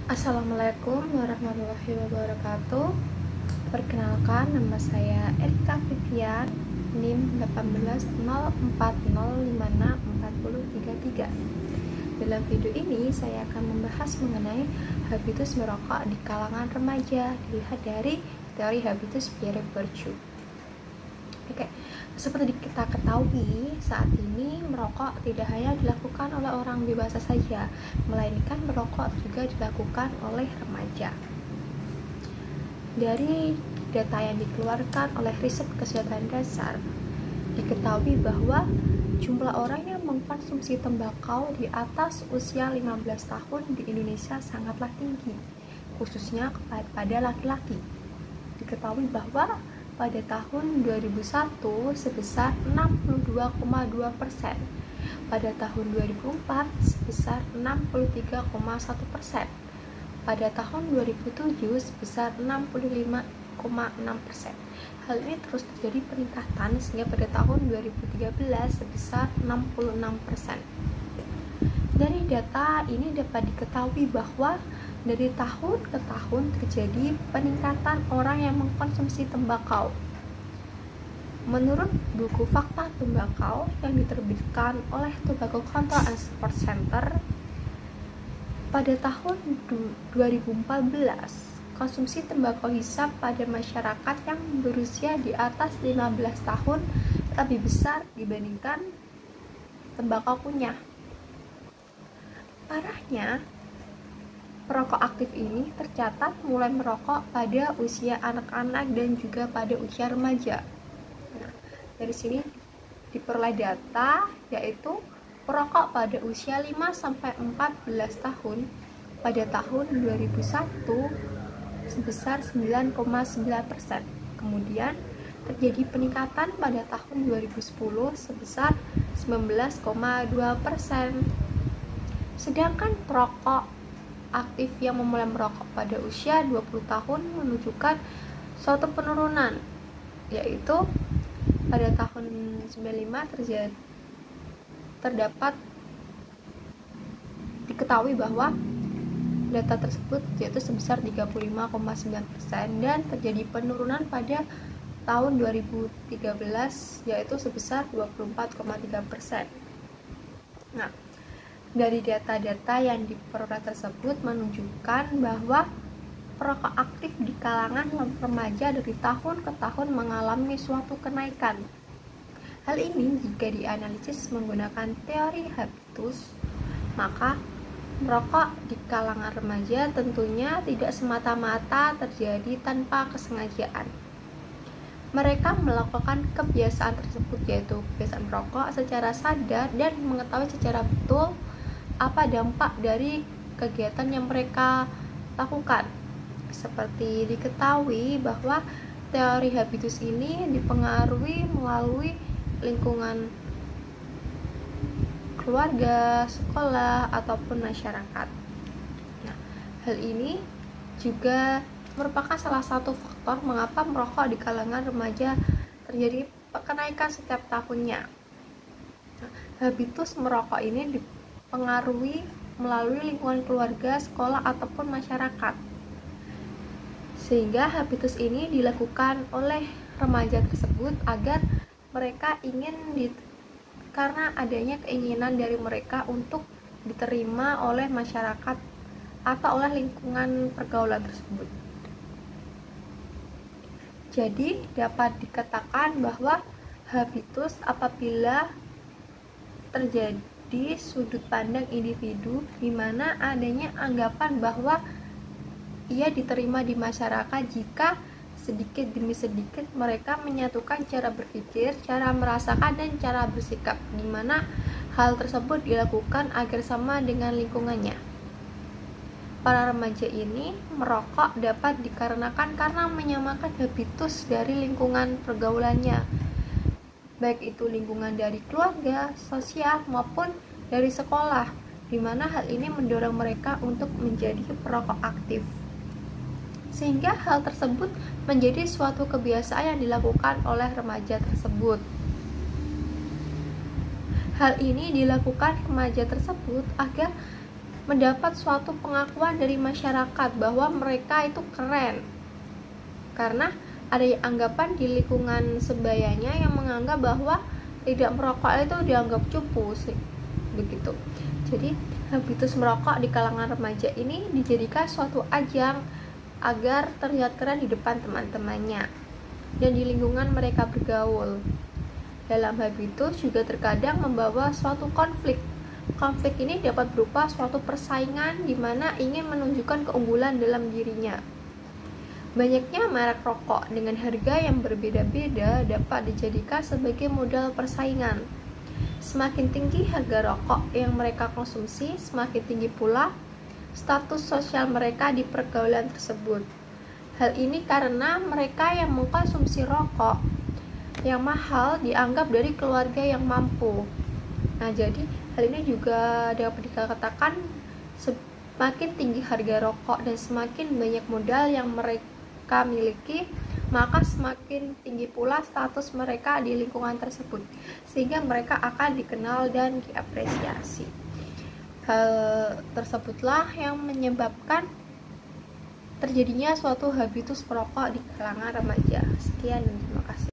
Assalamualaikum warahmatullahi wabarakatuh. Perkenalkan, nama saya Erika Vivian, NIM 1804056403. Dalam video ini saya akan membahas mengenai habitus merokok di kalangan remaja dilihat dari teori habitus Pierre Bourdieu. Seperti kita ketahui, saat ini merokok tidak hanya dilakukan oleh orang dewasa saja, melainkan merokok juga dilakukan oleh remaja. Dari data yang dikeluarkan oleh riset kesehatan dasar, diketahui bahwa jumlah orang yang mengkonsumsi tembakau di atas usia 15 tahun di Indonesia sangatlah tinggi, khususnya pada laki-laki. Diketahui bahwa pada tahun 2001 sebesar 62,2%, pada tahun 2004 sebesar 63,1%, pada tahun 2007 sebesar 65,6%. Hal ini terus terjadi peningkatan sehingga pada tahun 2013 sebesar 66%. Dari data ini dapat diketahui bahwa dari tahun ke tahun terjadi peningkatan orang yang mengkonsumsi tembakau. Menurut buku Fakta Tembakau yang diterbitkan oleh Tobacco Control and Support Center, pada tahun 2014, konsumsi tembakau hisap pada masyarakat yang berusia di atas 15 tahun lebih besar dibandingkan tembakau kunyah. Parahnya, perokok aktif ini tercatat mulai merokok pada usia anak-anak dan juga pada usia remaja. Nah, dari sini diperoleh data yaitu perokok pada usia 5-14 tahun pada tahun 2001 sebesar 9,9%. Kemudian terjadi peningkatan pada tahun 2010 sebesar 19,2%. Sedangkan perokok aktif yang memulai merokok pada usia 20 tahun menunjukkan suatu penurunan, yaitu pada tahun 95 diketahui bahwa data tersebut yaitu sebesar 35,9% dan terjadi penurunan pada tahun 2013 yaitu sebesar 24,3%. Nah, dari data-data yang diperoleh tersebut menunjukkan bahwa perokok aktif di kalangan remaja dari tahun ke tahun mengalami suatu kenaikan. Hal ini jika dianalisis menggunakan teori habitus, maka merokok di kalangan remaja tentunya tidak semata-mata terjadi tanpa kesengajaan. Mereka melakukan kebiasaan tersebut yaitu kebiasaan merokok secara sadar dan mengetahui secara betul apa dampak dari kegiatan yang mereka lakukan. Seperti diketahui bahwa teori habitus ini dipengaruhi melalui lingkungan keluarga, sekolah, ataupun masyarakat. Nah, hal ini juga merupakan salah satu faktor mengapa merokok di kalangan remaja terjadi kenaikan setiap tahunnya. Nah, habitus merokok ini dipengaruhi melalui lingkungan keluarga, sekolah, ataupun masyarakat. Sehingga habitus ini dilakukan oleh remaja tersebut agar mereka karena adanya keinginan dari mereka untuk diterima oleh masyarakat atau oleh lingkungan pergaulan tersebut. Jadi dapat dikatakan bahwa habitus apabila terjadi sudut pandang individu di mana adanya anggapan bahwa ia diterima di masyarakat jika sedikit demi sedikit mereka menyatukan cara berpikir, cara merasakan, dan cara bersikap, di mana hal tersebut dilakukan agar sama dengan lingkungannya. Para remaja ini merokok dapat dikarenakan karena menyamakan habitus dari lingkungan pergaulannya, baik itu lingkungan dari keluarga, sosial, maupun dari sekolah, di mana hal ini mendorong mereka untuk menjadi perokok aktif. Sehingga hal tersebut menjadi suatu kebiasaan yang dilakukan oleh remaja tersebut. Hal ini dilakukan remaja tersebut agar mendapat suatu pengakuan dari masyarakat bahwa mereka itu keren, karena ada anggapan di lingkungan sebayanya yang menganggap bahwa tidak merokok itu dianggap cupu sih, begitu. Jadi habitus merokok di kalangan remaja ini dijadikan suatu ajang agar terlihat keren di depan teman-temannya dan di lingkungan mereka bergaul. Dalam habitus juga terkadang membawa suatu konflik. Konflik ini dapat berupa suatu persaingan di mana ingin menunjukkan keunggulan dalam dirinya. Banyaknya merek rokok dengan harga yang berbeda-beda dapat dijadikan sebagai modal persaingan. Semakin tinggi harga rokok yang mereka konsumsi, semakin tinggi pula status sosial mereka di pergaulan tersebut. Hal ini karena mereka yang mengkonsumsi rokok yang mahal dianggap dari keluarga yang mampu. Nah, jadi hal ini juga dapat dikatakan semakin tinggi harga rokok dan semakin banyak modal yang mereka miliki, maka semakin tinggi pula status mereka di lingkungan tersebut, sehingga mereka akan dikenal dan diapresiasi. Hal tersebutlah yang menyebabkan terjadinya suatu habitus perokok di kalangan remaja. Sekian dan terima kasih.